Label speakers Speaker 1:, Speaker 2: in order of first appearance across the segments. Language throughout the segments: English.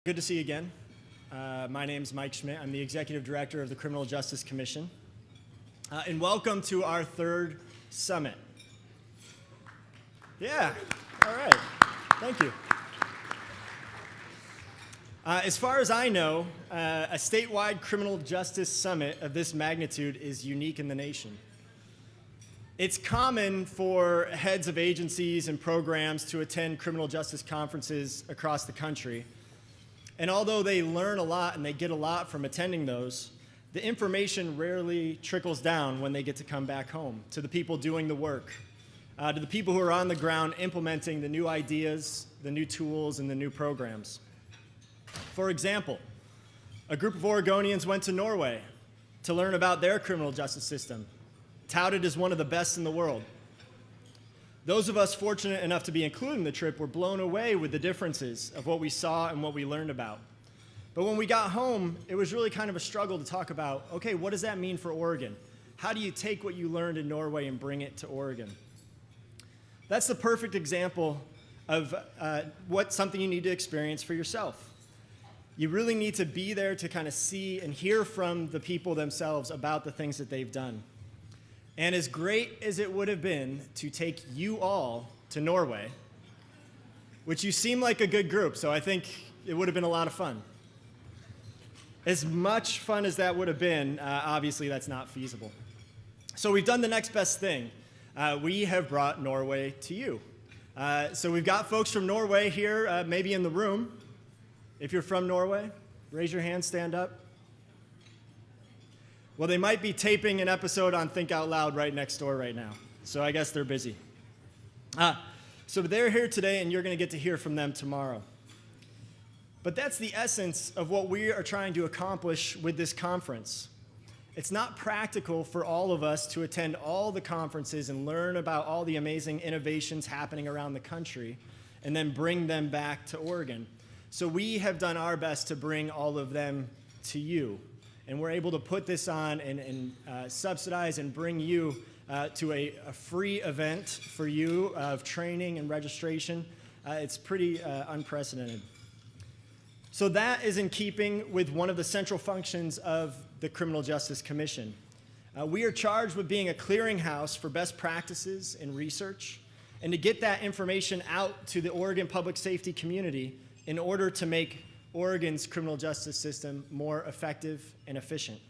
Speaker 1: Good to see you again. My name's Mike Schmidt. I'm the Executive Director of the Criminal Justice Commission. And welcome to our third summit. Yeah, all right. Thank you. As far as I know, a statewide criminal justice summit of this magnitude is unique in the nation. It's common for heads of agencies and programs to attend criminal justice conferences across the country. And although they learn a lot and they get a lot from attending those, the information rarely trickles down when they get to come back home to the people doing the work, to the people who are on the ground implementing the new ideas, the new tools, and the new programs. For example, a group of Oregonians went to Norway to learn about their criminal justice system, touted as one of the best in the world. Those of us fortunate enough to be included in the trip were blown away with the differences of what we saw and what we learned about. But when we got home, it was really kind of a struggle to talk about, okay, what does that mean for Oregon? How do you take what you learned in Norway and bring it to Oregon? That's the perfect example of what something you need to experience for yourself. You really need to be there to kind of see and hear from the people themselves about the things that they've done. And as great as it would have been to take you all to Norway, which you seem like a good group, so I think it would have been a lot of fun. As much fun as that would have been, obviously that's not feasible. So we've done the next best thing. We have brought Norway to you. So we've got folks from Norway here, maybe in the room. If you're from Norway, raise your hand, stand up. Well, they might be taping an episode on Think Out Loud right next door right now, so I guess they're busy. So they're here today, and you're going to get to hear from them tomorrow. But that's the essence of what we are trying to accomplish with this conference. It's not practical for all of us to attend all the conferences and learn about all the amazing innovations happening around the country and then bring them back to Oregon. So we have done our best to bring all of them to you. And we're able to put this on and subsidize and bring you to a free event for you of training and registration. It's pretty unprecedented. So that is in keeping with one of the central functions of the Criminal Justice Commission. We are charged with being a clearinghouse for best practices in research and to get that information out to the Oregon public safety community in order to make Oregon's criminal justice system more effective and efficient.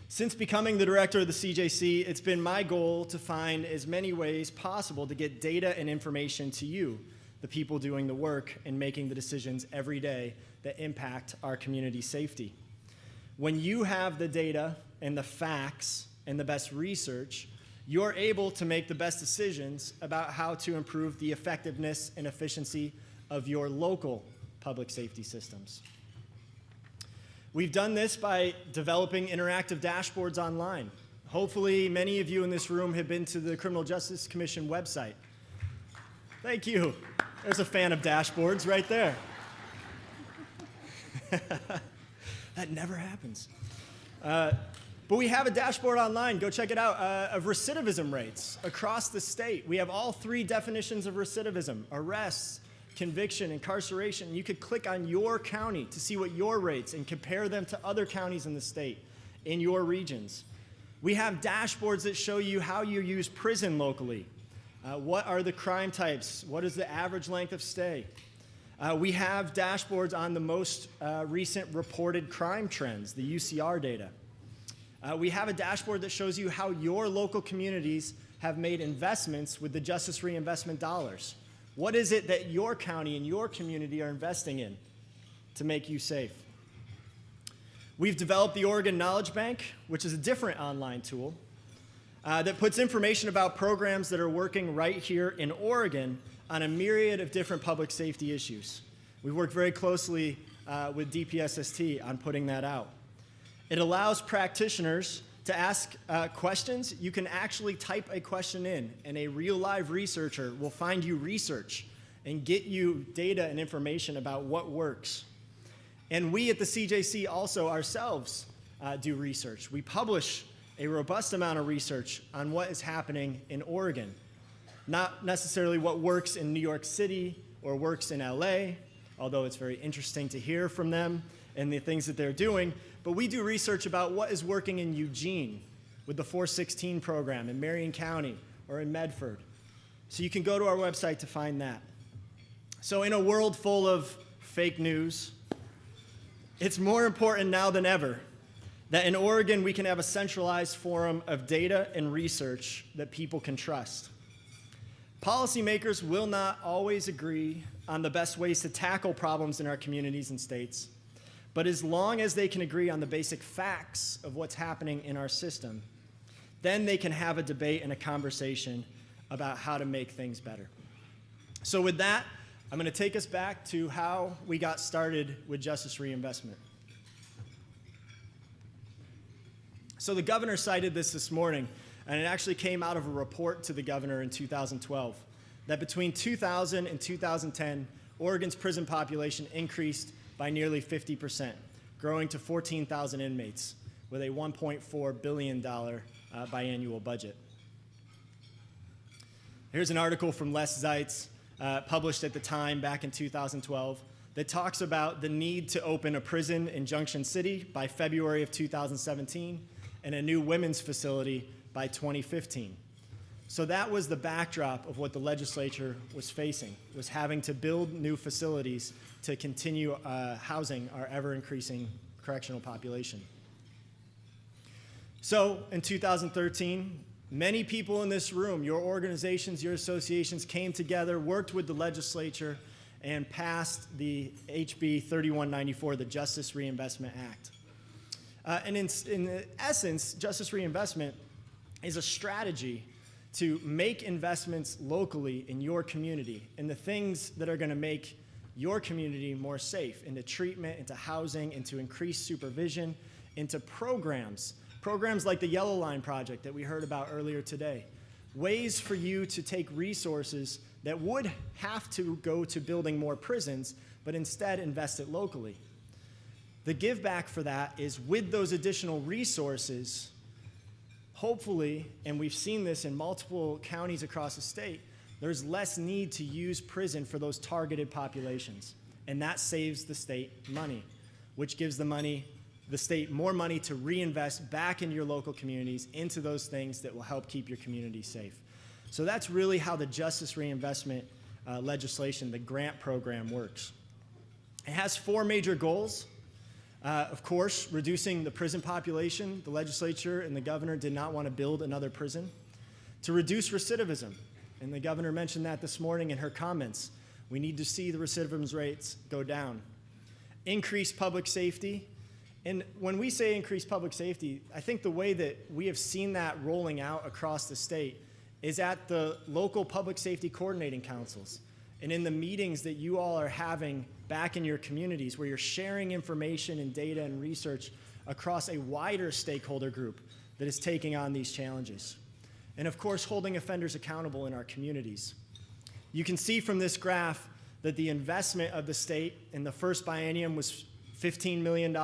Speaker 1: Since becoming the director of the CJC, it's been my goal to find as many ways possible to get data and information to you, the people doing the work and making the decisions every day that impact our community safety. When you have the data and the facts and the best research, you're able to make the best decisions about how to improve the effectiveness and efficiency of your local public safety systems. We've done this by developing interactive dashboards online. Hopefully, many of you in this room have been to the Criminal Justice Commission website. Thank you. There's a fan of dashboards right there. That never happens. But we have a dashboard online. Go check it out, of recidivism rates across the state. We have all three definitions of recidivism: arrests, conviction, incarceration. You could click on your county to see what your rates and compare them to other counties in the state in your regions. We have dashboards that show you how you use prison locally. What are the crime types? What is the average length of stay? We have dashboards on the most recent reported crime trends, the UCR data. We have a dashboard that shows you how your local communities have made investments with the Justice Reinvestment dollars. What is it that your county and your community are investing in to make you safe? We've developed the Oregon Knowledge Bank, which is a different online tool that puts information about programs that are working right here in Oregon on a myriad of different public safety issues. We've worked very closely with DPSST on putting that out. It allows practitioners to ask questions. You can actually type a question in, and a real live researcher will find you research and get you data and information about what works. And we at the CJC also ourselves do research. We publish a robust amount of research on what is happening in Oregon. Not necessarily what works in New York City or works in LA, although it's very interesting to hear from them and the things that they're doing. But we do research about what is working in Eugene with the 416 program, in Marion County, or in Medford. So you can go to our website to find that. So in a world full of fake news, it's more important now than ever that in Oregon we can have a centralized forum of data and research that people can trust. Policymakers will not always agree on the best ways to tackle problems in our communities and states, but as long as they can agree on the basic facts of what's happening in our system, then they can have a debate and a conversation about how to make things better. So with that, I'm going to take us back to how we got started with Justice Reinvestment. So the governor cited this morning, and it actually came out of a report to the governor in 2012, that between 2000 and 2010, Oregon's prison population increased by nearly 50%, growing to 14,000 inmates with a $1.4 billion biannual budget. Here's an article from Les Zeitz, published at the time back in 2012, that talks about the need to open a prison in Junction City by February of 2017 and a new women's facility by 2015. So that was the backdrop of what the legislature was facing, was having to build new facilities to continue housing our ever-increasing correctional population. So in 2013, many people in this room, your organizations, your associations came together, worked with the legislature, and passed the HB 3194, the Justice Reinvestment Act. And in essence, Justice Reinvestment is a strategy to make investments locally in your community, in the things that are going to make your community more safe, into treatment, into housing, into increased supervision, into programs like the Yellow Line Project that we heard about earlier today. Ways for you to take resources that would have to go to building more prisons, but instead invest it locally. The give back for that is with those additional resources, hopefully, and we've seen this in multiple counties across the state, there's less need to use prison for those targeted populations. And that saves the state money, which gives the state more money to reinvest back in your local communities into those things that will help keep your community safe. So that's really how the Justice Reinvestment legislation, the grant program, works. It has 4 major goals. Of course, reducing the prison population. The legislature and the governor did not want to build another prison. To reduce recidivism, and the governor mentioned that this morning in her comments. We need to see the recidivism rates go down. Increase public safety. And when we say increase public safety, I think the way that we have seen that rolling out across the state is at the local public safety coordinating councils and in the meetings that you all are having back in your communities where you're sharing information and data and research across a wider stakeholder group that is taking on these challenges. And of course, holding offenders accountable in our communities. You can see from this graph that the investment of the state in the first biennium was $15 million.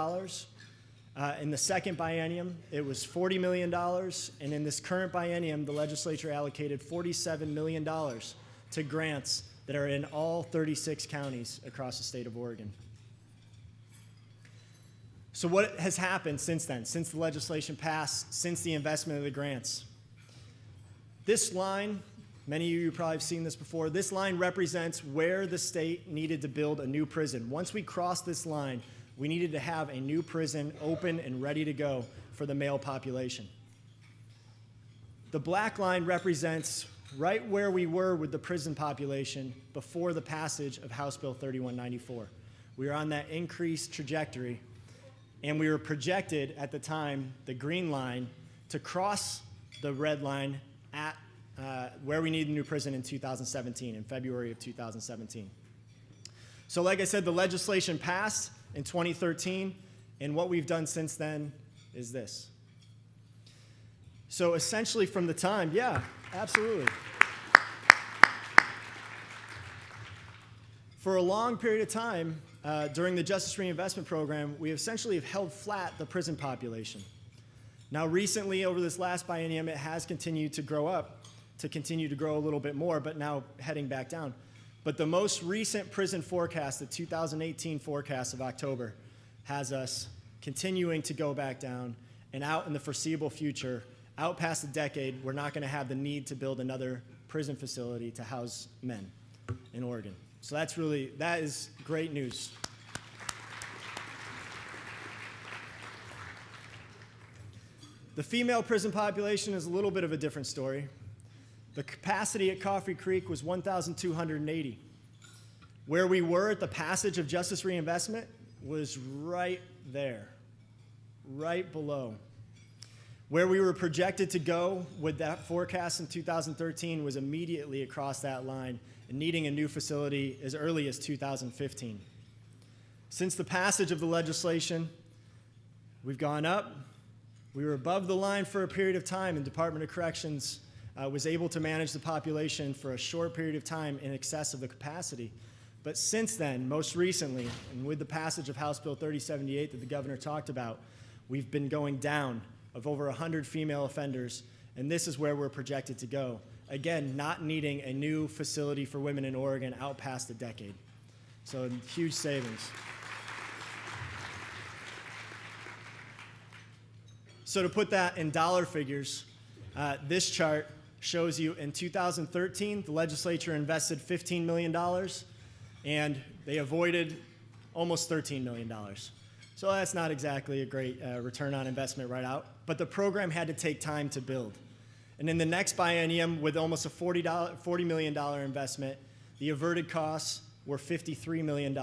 Speaker 1: In the second biennium, it was $40 million. And in this current biennium, the legislature allocated $47 million to grants that are in all 36 counties across the state of Oregon. So what has happened since then, since the legislation passed, since the investment of the grants? This line, many of you probably have seen this before, this line represents where the state needed to build a new prison. Once we crossed this line, we needed to have a new prison open and ready to go for the male population. The black line represents right where we were with the prison population before the passage of House Bill 3194. We were on that increased trajectory, and we were projected at the time, the green line, to cross the red line at where we need a new prison in 2017, in February of 2017. So like I said, the legislation passed in 2013, and what we've done since then is this. So essentially from the time, yeah, absolutely. For a long period of time, during the Justice Reinvestment Program, we essentially have held flat the prison population. Now recently, over this last biennium, it has continued to grow up, to continue to grow a little bit more, but now heading back down. But the most recent prison forecast, the 2018 forecast of October, has us continuing to go back down, and out in the foreseeable future, out past a decade, we're not going to have the need to build another prison facility to house men in Oregon. So that is great news. The female prison population is a little bit of a different story. The capacity at Coffee Creek was 1,280. Where we were at the passage of Justice Reinvestment was right there, right below. Where we were projected to go with that forecast in 2013 was immediately across that line and needing a new facility as early as 2015. Since the passage of the legislation, we've gone up. We were above the line for a period of time, and Department of Corrections was able to manage the population for a short period of time in excess of the capacity. But since then, most recently, and with the passage of House Bill 3078 that the governor talked about, we've been going down of over 100 female offenders, and this is where we're projected to go. Again, not needing a new facility for women in Oregon out past a decade. So huge savings. So to put that in dollar figures, this chart shows you in 2013, the legislature invested $15 million, and they avoided almost $13 million. So that's not exactly a great return on investment right out, but the program had to take time to build. And in the next biennium, with almost a $40 million investment, the averted costs were $53 million.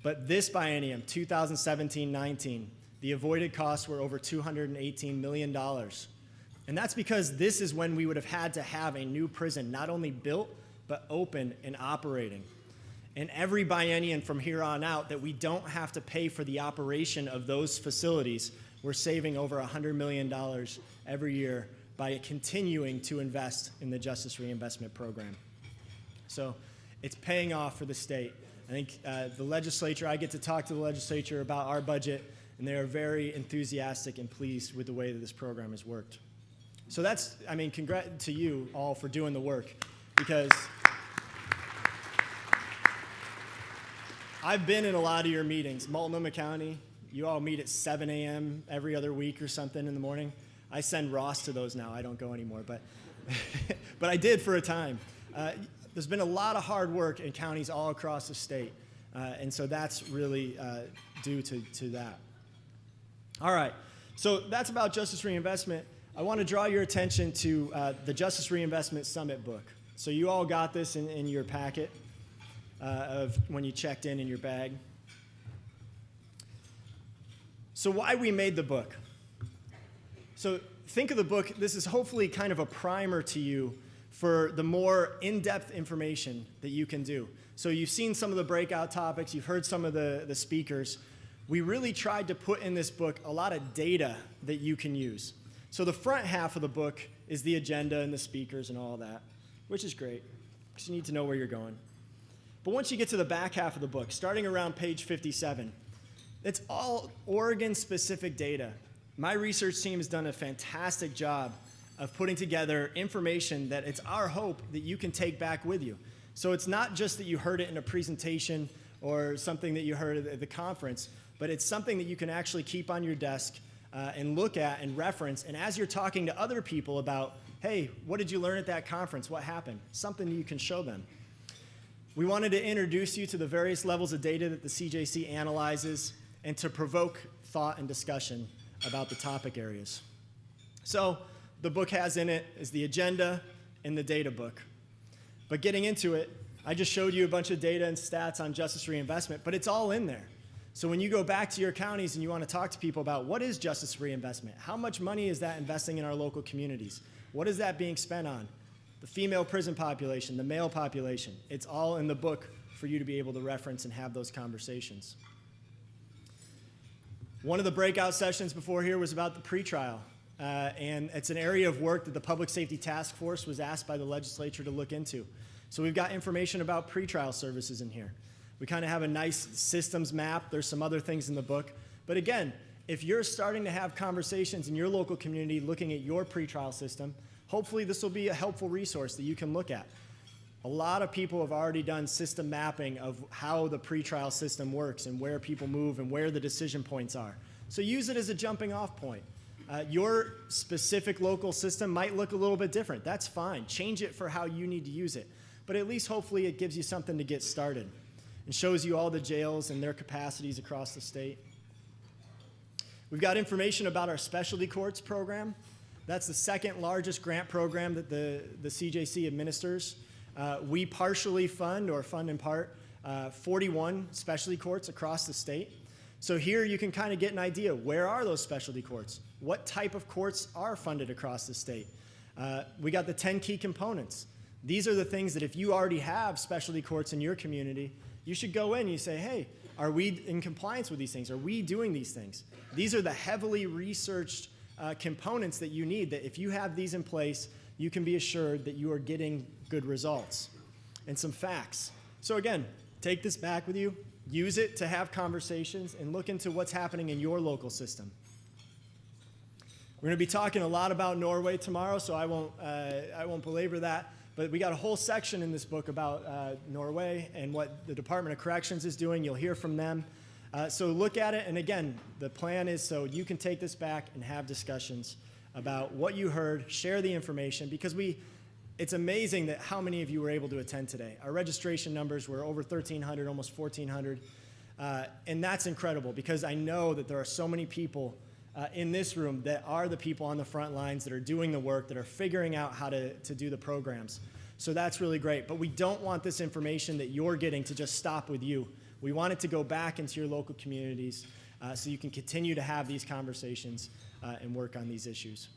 Speaker 1: But this biennium, 2017-19, the avoided costs were over $218 million. And that's because this is when we would have had to have a new prison not only built, but open and operating. And every biennium from here on out that we don't have to pay for the operation of those facilities, we're saving over $100 million every year by continuing to invest in the Justice Reinvestment Program. So it's paying off for the state. I think the legislature, I get to talk to the legislature about our budget, and they are very enthusiastic and pleased with the way that this program has worked. So that's, congrats to you all for doing the work, because I've been in a lot of your meetings. Multnomah County, you all meet at 7 a.m. every other week or something in the morning. I send Ross to those now. I don't go anymore, but but I did for a time. There's been a lot of hard work in counties all across the state, and so that's really due to that. All right, so that's about Justice Reinvestment. I want to draw your attention to the Justice Reinvestment Summit book. So you all got this in your packet of when you checked in your bag. So why we made the book. So think of the book, this is hopefully kind of a primer to you for the more in-depth information that you can do. So you've seen some of the breakout topics, you've heard some of the speakers. We really tried to put in this book a lot of data that you can use. So the front half of the book is the agenda and the speakers and all that, which is great, because you need to know where you're going. But once you get to the back half of the book, starting around page 57, it's all Oregon-specific data. My research team has done a fantastic job of putting together information that it's our hope that you can take back with you. So it's not just that you heard it in a presentation or something that you heard at the conference, but it's something that you can actually keep on your desk and look at and reference. And as you're talking to other people about, hey, what did you learn at that conference? What happened? Something you can show them. We wanted to introduce you to the various levels of data that the CJC analyzes and to provoke thought and discussion about the topic areas. So the book has in it is the agenda and the data book. But getting into it, I just showed you a bunch of data and stats on Justice Reinvestment, but it's all in there. So when you go back to your counties and you want to talk to people about what is Justice Reinvestment, how much money is that investing in our local communities? What is that being spent on? The female prison population, the male population. It's all in the book for you to be able to reference and have those conversations. One of the breakout sessions before here was about the pretrial. And it's an area of work that the Public Safety Task Force was asked by the legislature to look into. So we've got information about PreTrial Services in here. We kind of have a nice systems map. There's some other things in the book. But again, if you're starting to have conversations in your local community looking at your pretrial system, hopefully this will be a helpful resource that you can look at. A lot of people have already done system mapping of how the pretrial system works and where people move and where the decision points are. So use it as a jumping off point. Your specific local system might look a little bit different. That's fine. Change it for how you need to use it. But at least hopefully it gives you something to get started and shows you all the jails and their capacities across the state. We've got information about our specialty courts program. That's the second largest grant program that the CJC administers. We partially fund, or fund in part, 41 specialty courts across the state. So here you can kind of get an idea, where are those specialty courts? What type of courts are funded across the state? We got the 10 key components. These are the things that if you already have specialty courts in your community, you should go in and you say, hey, are we in compliance with these things? Are we doing these things? These are the heavily researched components that you need, that if you have these in place, you can be assured that you are getting good results. And some facts. So again, take this back with you, use it to have conversations, and look into what's happening in your local system. We're going to be talking a lot about Norway tomorrow, so I won't belabor that. But we got a whole section in this book about Norway and what the Department of Corrections is doing. You'll hear from them. So look at it, and again, the plan is so you can take this back and have discussions about what you heard, share the information, because it's amazing that how many of you were able to attend today. Our registration numbers were over 1,300, almost 1,400, and that's incredible because I know that there are so many people in this room that are the people on the front lines that are doing the work, that are figuring out how to do the programs. So that's really great, but we don't want this information that you're getting to just stop with you. We want it to go back into your local communities so you can continue to have these conversations and work on these issues.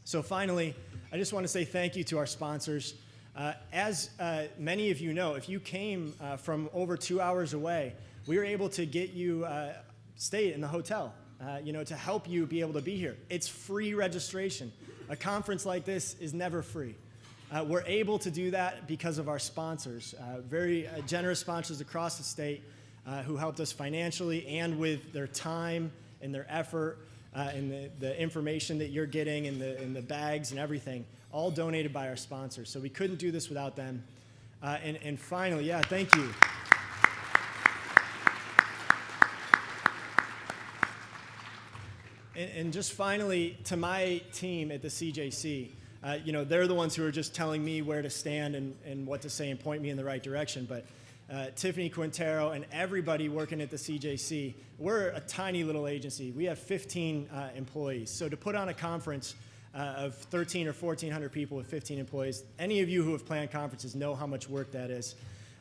Speaker 1: So finally, I just want to say thank you to our sponsors. As many of you know, if you came from over 2 hours away, we were able to get you stay in the hotel, to help you be able to be here. It's free registration. A conference like this is never free. We're able to do that because of our sponsors, very generous sponsors across the state who helped us financially and with their time and their effort and the information that you're getting and the bags and everything, all donated by our sponsors. So we couldn't do this without them. And finally, yeah, thank you. And just finally, to my team at the CJC, they're the ones who are just telling me where to stand and what to say and point me in the right direction. But Tiffany Quintero and everybody working at the CJC, we're a tiny little agency. We have 15 employees. So to put on a conference of 1,300 or 1,400 people with 15 employees, any of you who have planned conferences know how much work that is.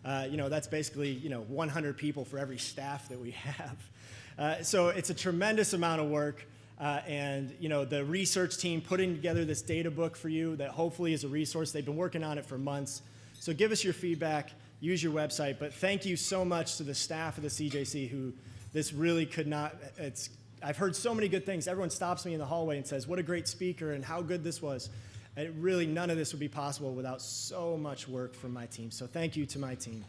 Speaker 1: That's basically 100 people for every staff that we have. So it's a tremendous amount of work. And the research team putting together this data book for you that hopefully is a resource. They've been working on it for months. So give us your feedback, use your website. But thank you so much to the staff of the CJC who this really could not, I've heard so many good things. Everyone stops me in the hallway and says, what a great speaker and how good this was. And really, none of this would be possible without so much work from my team. So thank you to my team.